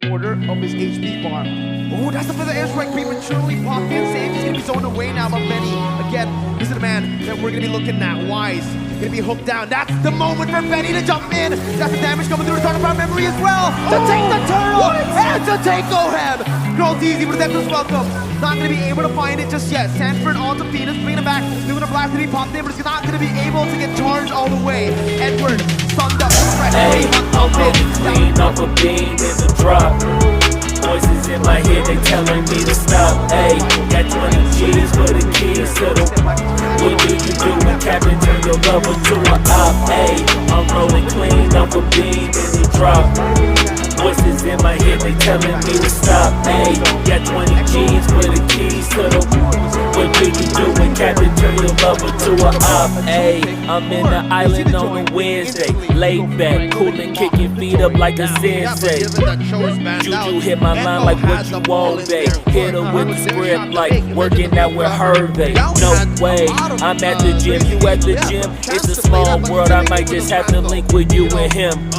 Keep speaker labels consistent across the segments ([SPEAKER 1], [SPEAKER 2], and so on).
[SPEAKER 1] quarter of his HP bar. Oh, that's the airstrike prematurely popped in. Sam's gonna be zoned away now by Benny. Again, this is the man that we're gonna be looking at. Wise gonna be hooked down. That's the moment for Benny to jump in. That's the damage coming through. Talking about memory as well. To take the turtle and to take Oheb. Girls easy, but Death's welcome. Not gonna be able to find it just yet. Sanford onto Venus, bringing it back. Doing a blast to be popped in, but it's not gonna be able to get charged all the way. Edward, sunned up.
[SPEAKER 2] Hey, I'm rolling clean off a beam in the drop. Voices in my head, they telling me to stop. Hey, got 20 G's for the keys to the. What do you do when Captain turn your lover to an op? Hey, I'm rolling clean off a beam in the drop. Voices in my head, they telling me to stop. Hey, got 20 G's for the keys to the. What do you do when Captain turn your lover to an op? Hey, I'm in the island on a Wednesday, laid back, coolin', kicking feet up like a sensei. Juju hit my line like what you want, babe. Hit her with the script like working out with Hervey. No way, I'm at the gym, you at the gym. It's a small world, I might just have to link with you and him.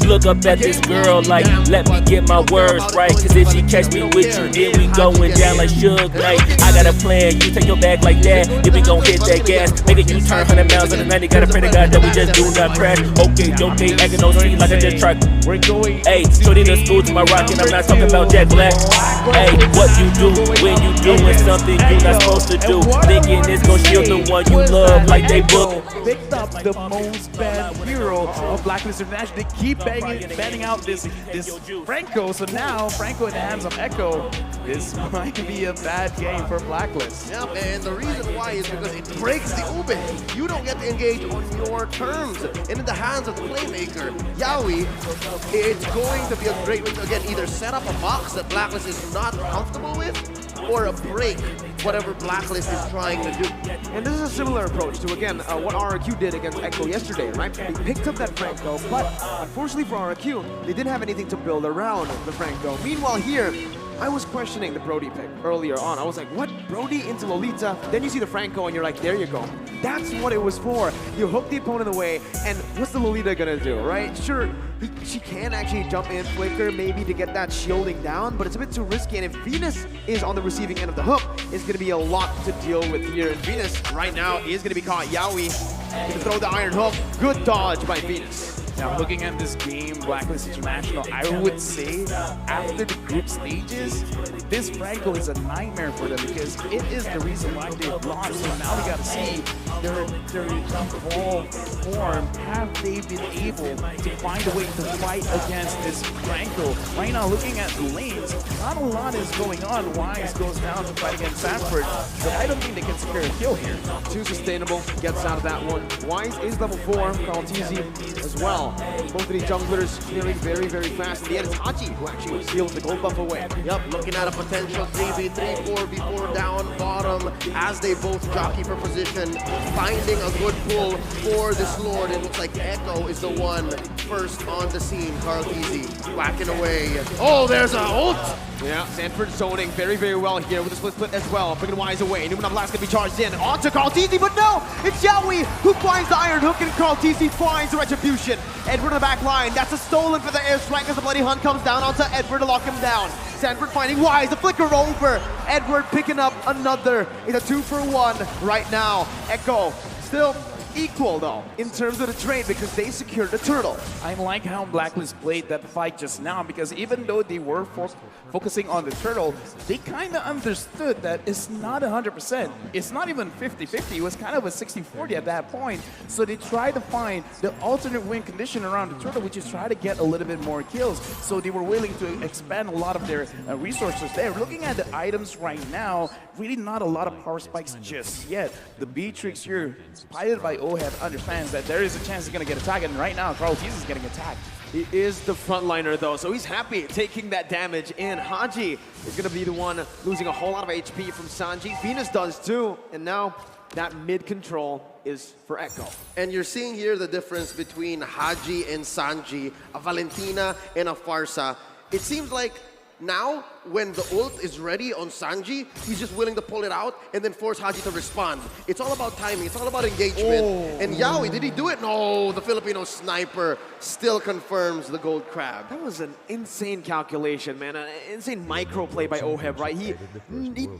[SPEAKER 2] Look up at this girl like, let me get my words right. Cause if she catch me with you, then we going down like Suge Knight. I got a plan, you take your bag like that. Then we gon' hit that gas, make a U-turn 100 miles on the 90. Gotta pray to God that we just do not crash. Okay, acting no scene like I just tried.
[SPEAKER 1] We're going.
[SPEAKER 2] Hey, shorty the school to my rocket, I'm not talking about Jack Black. Hey, what you do when you doing something you not supposed to do? Thinking it's gon' shield the one you love like they book.
[SPEAKER 3] Picked up the most banned hero of Blacklist International. They keep banning out this Franco. So now Franco in the hands of Echo. This might be a bad game for Blacklist.
[SPEAKER 4] Yeah, and the reason why is because it breaks the Ube. You don't get to engage on your terms. And in the hands of the playmaker, Yaoi, it's going to be a great way to, again, either set up a box that Blacklist is not comfortable with, or a break whatever Blacklist is trying to do.
[SPEAKER 1] And this is a similar approach to, again, what RRQ did against Echo yesterday, right? They picked up that Franco, but unfortunately for RRQ, they didn't have anything to build around the Franco. Meanwhile here, I was questioning the Brody pick earlier on. I was like, what? Brody into Lolita? Then you see the Franco and you're like, there you go. That's what it was for. You hook the opponent away, and what's the Lolita gonna do, right? Sure, she can actually jump in, flicker, maybe to get that shielding down, but it's a bit too risky, and if Venus is on the receiving end of the hook, it's gonna be a lot to deal with here. And Venus, right now, is gonna be caught. Yaoi gonna throw the iron hook. Good dodge by Venus.
[SPEAKER 3] Now, looking at this game, Blacklist International, I would say after the group stages, this Franco is a nightmare for them because it is the reason why they've lost. So now we got to see their evolved form. Have they been able to find a way to fight against this Franco? Right now, looking at the lanes, not a lot is going on. Wise goes down to fight against Sanford, but I don't think they can secure a kill here.
[SPEAKER 1] Too sustainable, gets out of that one. Wise is level 4, Kaltizi as well. Both of these junglers clearing very, very fast. In the end, it's Haji who actually steals the gold buff away.
[SPEAKER 4] Yep, looking at a potential 3v3, 4v4 down bottom as they both jockey for position, finding a good pull for this Lord. It looks like Echo is the one first on the scene. Carl Easy whacking away. Oh, there's a ult!
[SPEAKER 1] Yeah, Sanford zoning very, very well here with a split as well. Bringing Wise away. Numen Blast gonna be charged in. On to Carl TC, but no! It's Yaoi who finds the iron hook, and Carl TC finds the retribution. Edward in the back line. That's a stolen for the airstrike as the Bloody Hunt comes down onto Edward to lock him down. Sanford finding Wise, the flicker over. Edward picking up another. It's a 2-for-1 right now. Echo still equal though in terms of the trade because they secured the turtle.
[SPEAKER 3] I like how Blacklist played that fight just now because even though they were focusing on the turtle, they kind of understood that it's not 100%. It's not even 50-50. It was kind of a 60-40 at that point. So they tried to find the alternate win condition around the turtle, which is try to get a little bit more kills. So they were willing to expand a lot of their resources there. Looking at the items right now, really not a lot of power spikes just yet. The Beatrix here, piloted by Oheb, understands that there is a chance he's going to get attacked, and right now Carl Tease is getting attacked.
[SPEAKER 1] He is the frontliner though, so he's happy taking that damage in. Haji is going to be the one losing a whole lot of HP from Sanji. Venus does too, and now that mid control is for Echo.
[SPEAKER 4] And you're seeing here the difference between Haji and Sanji, a Valentina and a Farsa. It seems like Now, when the ult is ready on Sanji, he's just willing to pull it out and then force Haji to respond. It's all about timing. It's all about engagement. And Yawi, did he do it? No, the Filipino sniper still confirms the gold crab.
[SPEAKER 1] That was an insane calculation, man. An insane micro play by Oheb, right? He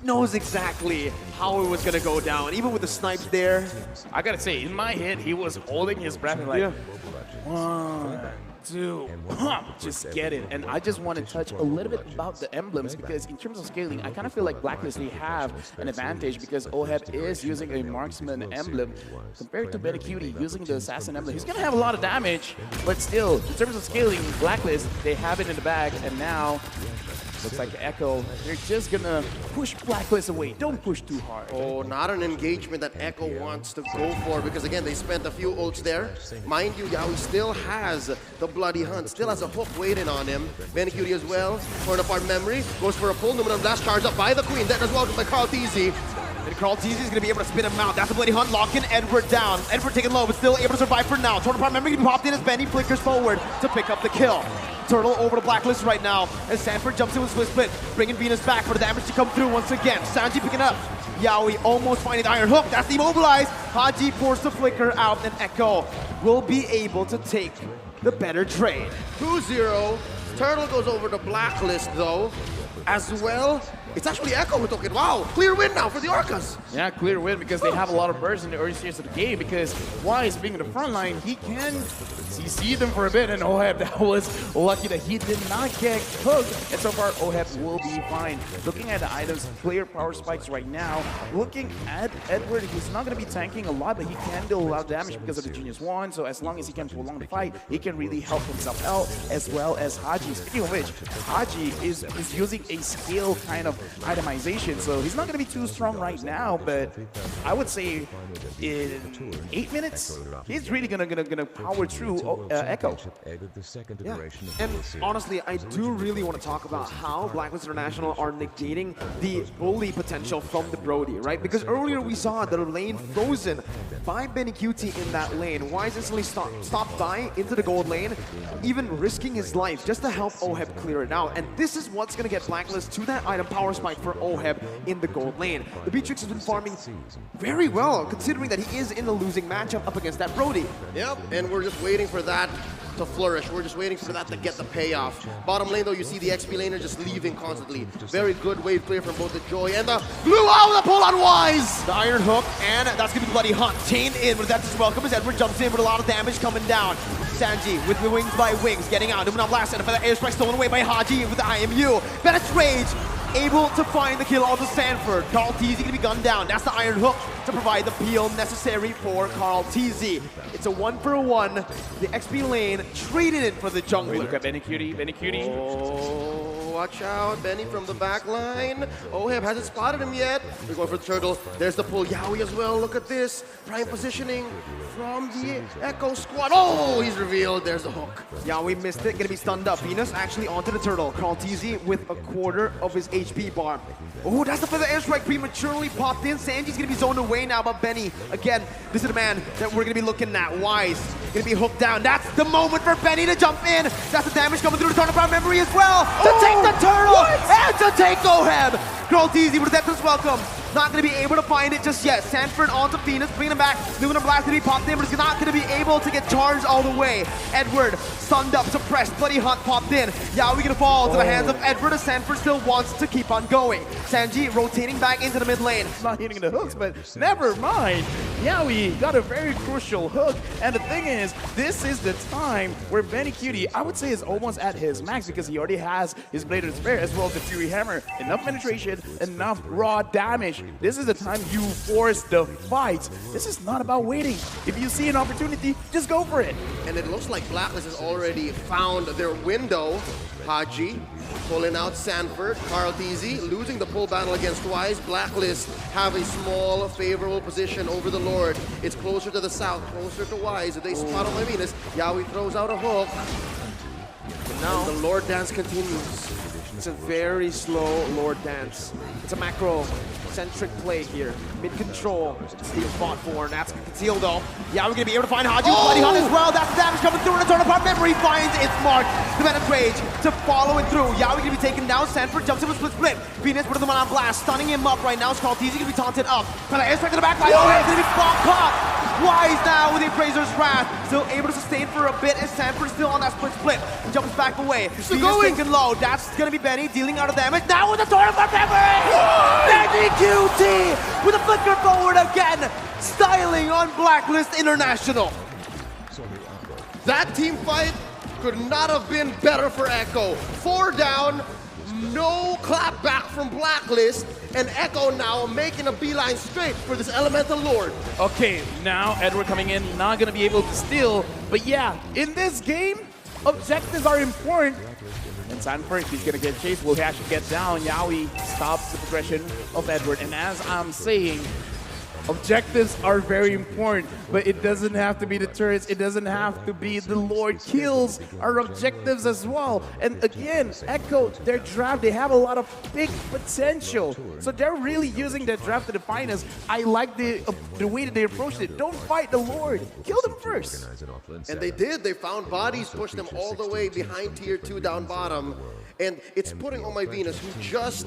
[SPEAKER 1] knows exactly how it was going to go down. Even with the snipes there.
[SPEAKER 3] I gotta say, in my head, he was holding his breath and like, 1, 2, just get it. And I just want to touch a little bit about the emblems because in terms of scaling, I kind of feel like Blacklist, they have an advantage because Oheb is using a marksman emblem compared to Benecutie using the assassin emblem. He's going to have a lot of damage, but still, in terms of scaling, Blacklist, they have it in the bag, and now looks like Echo, they're just gonna push Blacklist away. Don't push too hard.
[SPEAKER 4] Oh, not an engagement that Echo wants to go for because, again, they spent a few ults there. Mind you, Yawi still has the Bloody Hunt, still has a hook waiting on him. Benecutie as well, torn apart memory, goes for a pull. Numinum Blast charged up by the Queen. That as well by Carl TZ.
[SPEAKER 1] And Carl TZ is going to be able to spin him out. That's the Bloody Hunt locking Edward down. Edward taking low, but still able to survive for now. Torn apart memory popped in as Benny flickers forward to pick up the kill. Turtle over to Blacklist right now as Sanford jumps in with Swiss Split, bringing Venus back for the damage to come through once again. Sanji picking up. Yawi almost finding the Iron Hook. That's demobilized. Haji forced the flicker out, and Echo will be able to take the better trade.
[SPEAKER 4] 2-0. Turtle goes over to Blacklist, though, as well. It's actually Echo who took it. Wow, clear win now for the Orcas.
[SPEAKER 3] Yeah, clear win because they have a lot of bursts in the early stages of the game because Wise being in the front line, he can CC them for a bit, and Oheb, that was lucky that he did not get hooked. And so far, Oheb will be fine. Looking at the items, clear power spikes right now. Looking at Edward, he's not going to be tanking a lot, but he can do a lot of damage because of the Genius Wand. So as long as he can prolong the fight, he can really help himself out, as well as Haji. Speaking of which, Haji is using a skill kind of itemization, so he's not going to be too strong right now, but I would say in 8 minutes, he's really gonna power through Echo.
[SPEAKER 1] Yeah. And honestly, I do really want to talk about how Blacklist International are negating the bully potential from the Brody, right? Because earlier we saw the lane frozen by Benecutie in that lane. Wise instantly stopped by into the gold lane, even risking his life just to help Oheb clear it out. And this is what's going to get Blacklist to that item power spike for Oheb in the gold lane. The Beatrix has been farming very well, considering that he is in the losing matchup up against that Brody.
[SPEAKER 4] Yep, and we're just waiting for that to flourish. We're just waiting for that to get the payoff. Bottom lane, though, you see the XP laner just leaving constantly. Very good wave clear from both the Joy and the Blue. Oh, the pull on Wise!
[SPEAKER 1] The Iron Hook, and that's going to be the Bloody Hunt. Chained in, but that's just welcome as Edward jumps in with a lot of damage coming down. Sanji with the wings by wings, getting out. Numinum Blast, and a feather airstrike stolen away by Haji with the IMU. Bennett's Rage, able to find the kill onto Sanford. Carl TZ going to be gunned down. That's the Iron Hook to provide the peel necessary for Carl TZ. It's a 1-for-1. The XP lane traded in for the jungler.
[SPEAKER 3] Look at Benecutie.
[SPEAKER 4] Oh, watch out, Benny from the back line. Oheb hasn't spotted him yet. We're going for the turtle. There's the pull. Yawi as well. Look at this. Prime positioning from the Echo squad. Oh, he's revealed. There's the hook.
[SPEAKER 1] Yawi missed it. Going to be stunned up. Venus actually onto the turtle. Carl TZ with a quarter of his HP bar. Oh, that's the feather airstrike prematurely popped in. Sanji's going to be zoned away now, but Benny, again, this is the man that we're going to be looking at. Wise going to be hooked down. That's the moment for Benny to jump in. That's the damage coming through the turtle memory as well. To take the turtle and to take Oheb. Carl TZ with a deathless welcome. Not going to be able to find it just yet. Sanford onto Venus, bringing him back. Numinum Blast going to be popped in, but it's not going to be able to get charged all the way. Edward, stunned up, suppressed. Bloody Hunt popped in. Yawi going to fall to the hands of Edward as Sanford still wants to keep on going. Sanji rotating back into the mid lane.
[SPEAKER 3] Not hitting the hooks, but never mind. Yawi got a very crucial hook, and the thing is, this is the time where Benecutie, I would say, is almost at his max because he already has his Blade of Despair as well as the Fury Hammer. Enough penetration, enough raw damage. This is the time you force the fight. This is not about waiting. If you see an opportunity, just go for it.
[SPEAKER 4] And it looks like Blacklist has already found their window. Haji pulling out Sanford. Carl TZ losing the pull battle against Wise. Blacklist have a small favorable position over the Lord. It's closer to the south, closer to Wise. If they spot on Venus, Yawi throws out a hook.
[SPEAKER 1] now,
[SPEAKER 4] The Lord Dance continues.
[SPEAKER 1] it's a very slow Lord Dance. It's a macro-centric play here. Mid-control, Steel spot for, and that's concealed though. Yeah, we're gonna be able to find Haji with Bloody Hunt as well. That's the damage coming through, and a turn apart memory finds its mark. The Venom Rage to follow it through. Yeah, we're gonna be taken down. Sanford jumps in with split. Venus putting them on blast, stunning him up right now. Skull Teasy gonna be taunted up. Kind of airstrike to the back line. Oh, it's gonna be caught. Wise now with the Appraiser's Wrath. Still able to sustain for a bit as Sanford still on that split. Jumps back away.
[SPEAKER 4] Still
[SPEAKER 1] Venus
[SPEAKER 4] going.
[SPEAKER 1] taken low. That's gonna be Benny dealing out of damage. Now with the Torn Apart memory. Benny QT with a flicker forward again. Styling on Blacklist International.
[SPEAKER 4] That team fight could not have been better for Echo. 4 down, no clap back from Blacklist, and Echo now making a beeline straight for this Elemental Lord.
[SPEAKER 3] Okay, now Edward coming in, not gonna be able to steal. But yeah, in this game, objectives are important. And Sanford, he's gonna get chased, will actually get down. Yaoi stops the progression of Edward. And as I'm saying, objectives are very important, but it doesn't have to be the turrets, it doesn't have to be the Lord kills our objectives as well. And again, Echo, their draft, they have a lot of big potential. So they're really using their draft to the finest. I like the way that they approached it. Don't fight the Lord, kill them first.
[SPEAKER 4] And they did. They found bodies, pushed them all the way behind tier 2 down bottom. And it's putting on my Venus, who just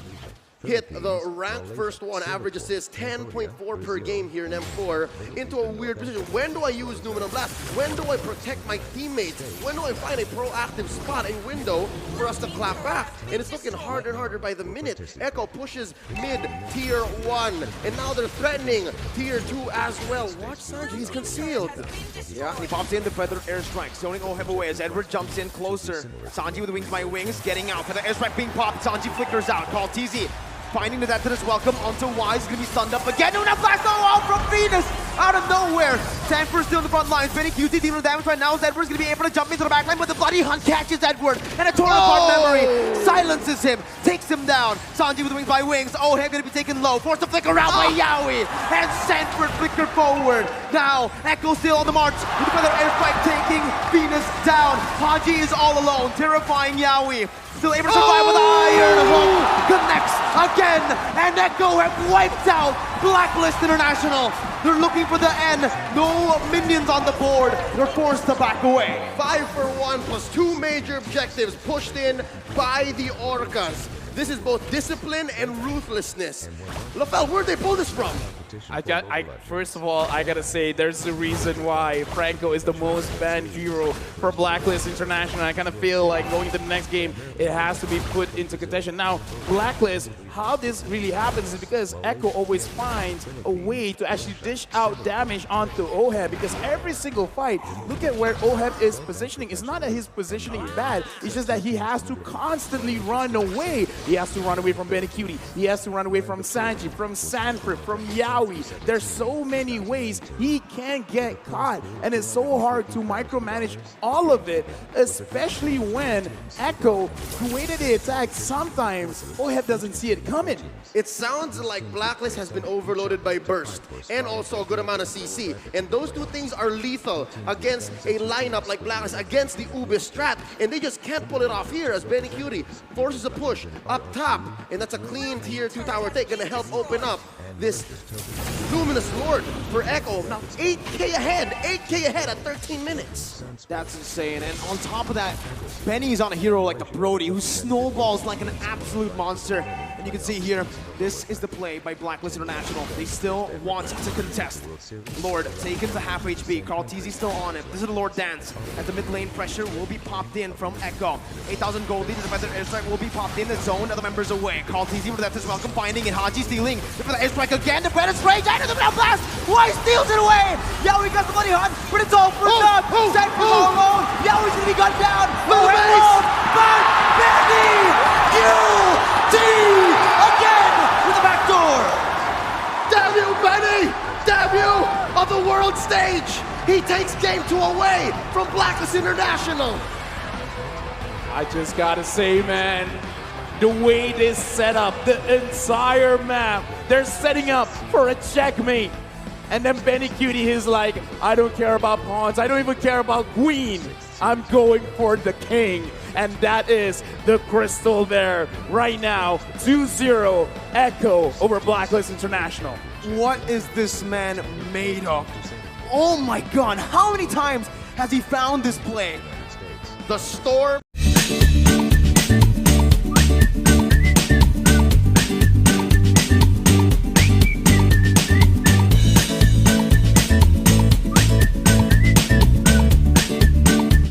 [SPEAKER 4] hit the rank first one, average assist 10.4 per game here in M4, into a weird position. When do I use Numenor Blast? When do I protect my teammates? When do I find a proactive spot, a window for us to clap back? And it's looking harder and harder by the minute. Echo pushes mid tier 1, and now they're threatening tier 2 as well. Watch Sanji, he's concealed.
[SPEAKER 1] Yeah, and he pops in the Feather Airstrike, zoning Oheb away as Edward jumps in closer. Sanji with the Wings by Wings, getting out. Feather Airstrike being popped, Sanji flickers out. Call TZ, finding the Death welcome onto Wise, gonna be stunned up again. Una blast out from Venus, out of nowhere. Sanford still in the front lines, Benny QT dealing with damage right now as Edward's gonna be able to jump into the back line, but the Bloody Hunt catches Edward, and a Torn Apart memory silences him, takes him down. Sanji with the Wings by Wings, Oheb gonna be taken low, forced to flicker out by Yaoi, and Sanford flicker forward. Now, Echo still on the march, with the Feather Airstrike taking Venus down. Haji is all alone, terrifying Yaoi. Still able to survive with Iron Hook. Connects again, and Echo have wiped out Blacklist International. They're looking for the end. No minions on the board. They're forced to back away.
[SPEAKER 4] 5 for 1 plus 2 major objectives pushed in by the Orcas. This is both discipline and ruthlessness. LaFell, where'd they pull this from?
[SPEAKER 3] First of all, I gotta say, there's a reason why Franco is the most banned hero for Blacklist International. I kind of feel like going to the next game, it has to be put into contention. Now, Blacklist, how this really happens is because Echo always finds a way to actually dish out damage onto Oheb, because every single fight, look at where Oheb is positioning. It's not that his positioning is bad, it's just that he has to constantly run away. He has to run away from Benny Cutie, he has to run away from Sanji, from Sanford, from Yaoi. There's so many ways he can get caught, and it's so hard to micromanage all of it, especially when Echo, the way that they attack, sometimes Oheb doesn't see it coming.
[SPEAKER 4] It sounds like Blacklist has been overloaded by Burst and also a good amount of CC. And those two things are lethal against a lineup like Blacklist, against the Ube strat. And they just can't pull it off here as Benny Cutie forces a push up top. And that's a clean tier 2 tower take, gonna help open up this Luminous Lord for Echo. Now 8K ahead, 8K ahead at 13 minutes.
[SPEAKER 1] That's insane. And on top of that, Benny's on a hero like the Brody, who snowballs like an absolute monster. And you can see here, this is the play by Blacklist International. They still want to contest. Lord taken to half HP. Carl TZ still on it. This is the Lord dance. As the mid lane pressure will be popped in from Echo. 8,000 gold lead. The Feather Airstrike will be popped in. The zone of the members away. Carl TZ for that is welcome. Finding it. Haji stealing. The Feather Airstrike again. The Predator's rage. Out of the blast. Why steals it away? Yaoi got the Bloody Hunt, but it's all for naught. Sanford all alone. Yaoi's gonna be gunned down. But Benny QT again with the back door.
[SPEAKER 4] Damn you, Benny! Damn you! On the world stage, he takes game 2 away from Blacklist International.
[SPEAKER 3] I just gotta say, man, the way they set up the entire map, they're setting up for a checkmate. And then Benny Cutie is like, I don't care about pawns, I don't even care about queen. I'm going for the king, and that is the crystal there right now. 2-0 Echo over Blacklist International.
[SPEAKER 1] What is this man made of? Oh my god, how many times has he found this play?
[SPEAKER 4] The storm.